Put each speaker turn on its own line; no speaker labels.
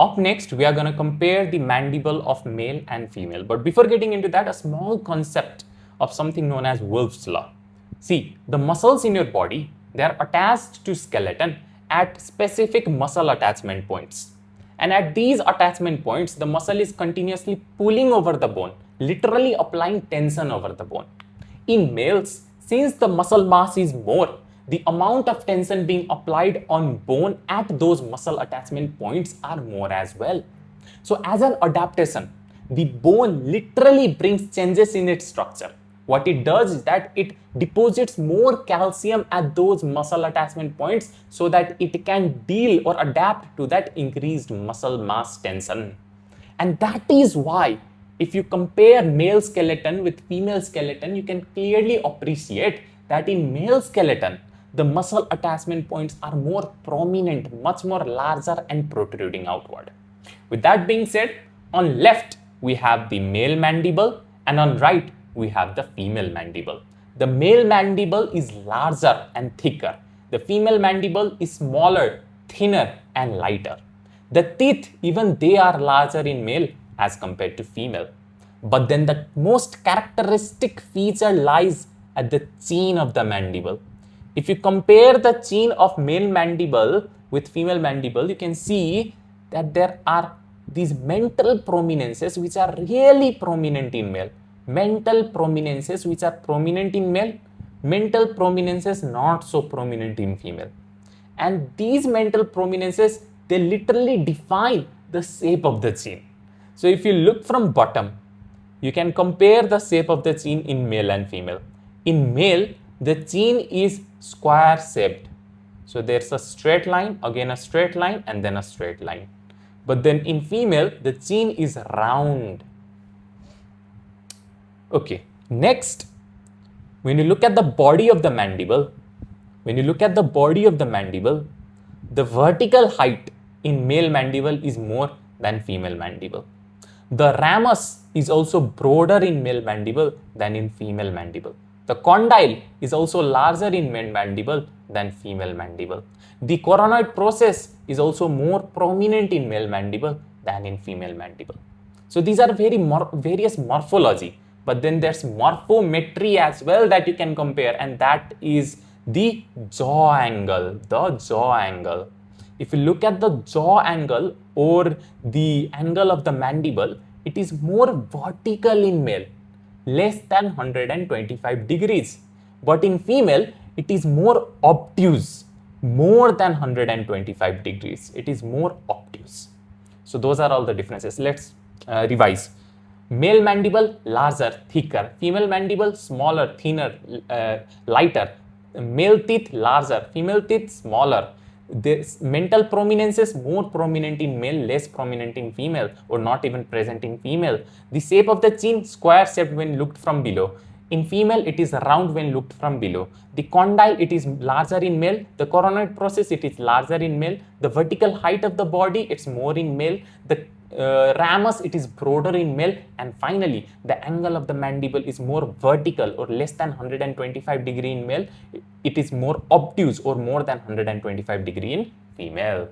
Up next, we are going to compare the mandible of male and female. But before getting into that, a small concept of something known as Wolff's Law. See, the muscles in your body, they are attached to skeleton at specific muscle attachment points. And at these attachment points, the muscle is continuously pulling over the bone, literally applying tension over the bone. In males, since the muscle mass is more, the amount of tension being applied on bone at those muscle attachment points are more as well. So as an adaptation, the bone literally brings changes in its structure. What it does is that it deposits more calcium at those muscle attachment points so that it can deal or adapt to that increased muscle mass tension. And that is why if you compare male skeleton with female skeleton, you can clearly appreciate that in male skeleton, the muscle attachment points are more prominent, much more larger and protruding outward. With that being said, on left, we have the male mandible and on right, we have the female mandible. The male mandible is larger and thicker. The female mandible is smaller, thinner and lighter. The teeth, even they are larger in male as compared to female. But then the most characteristic feature lies at the chin of the mandible. If you compare the chin of male mandible with female mandible, you can see that there are these mental prominences which are really prominent in male. Mental prominences which are prominent in male, mental prominences not so prominent in female. And these mental prominences, they literally define the shape of the chin. So if you look from bottom, you can compare the shape of the chin in male and female. In male, the chin is square shaped. So there's a straight line, again a straight line, and then a straight line. But then in female, the chin is round. Okay, next, when you look at the body of the mandible, the vertical height in male mandible is more than female mandible. The ramus is also broader in male mandible than in female mandible. The condyle is also larger in male mandible than female mandible. The coronoid process is also more prominent in male mandible than in female mandible. So these are various morphology, but then there's morphometry as well that you can compare, and that is the jaw angle, If you look at the jaw angle or the angle of the mandible, it is more vertical in male, less than 125 degrees. But in female, it is more obtuse, more than 125 degrees. It is more obtuse. So those are all the differences. Let's revise. Male mandible, larger, thicker. Female mandible, smaller, thinner, lighter. Male teeth, larger. Female teeth, smaller. The mental prominences more prominent in male, less prominent in female, or not even present in female. The shape of the chin, square shaped when looked from below. In female, it is round when looked from below. The condyle, it is larger in male. The coronoid process, it is larger in male. The vertical height of the body, it's more in male. The ramus, it is broader in male. And finally, the angle of the mandible is more vertical or less than 125 degree in male. It is more obtuse or more than 125 degree in female.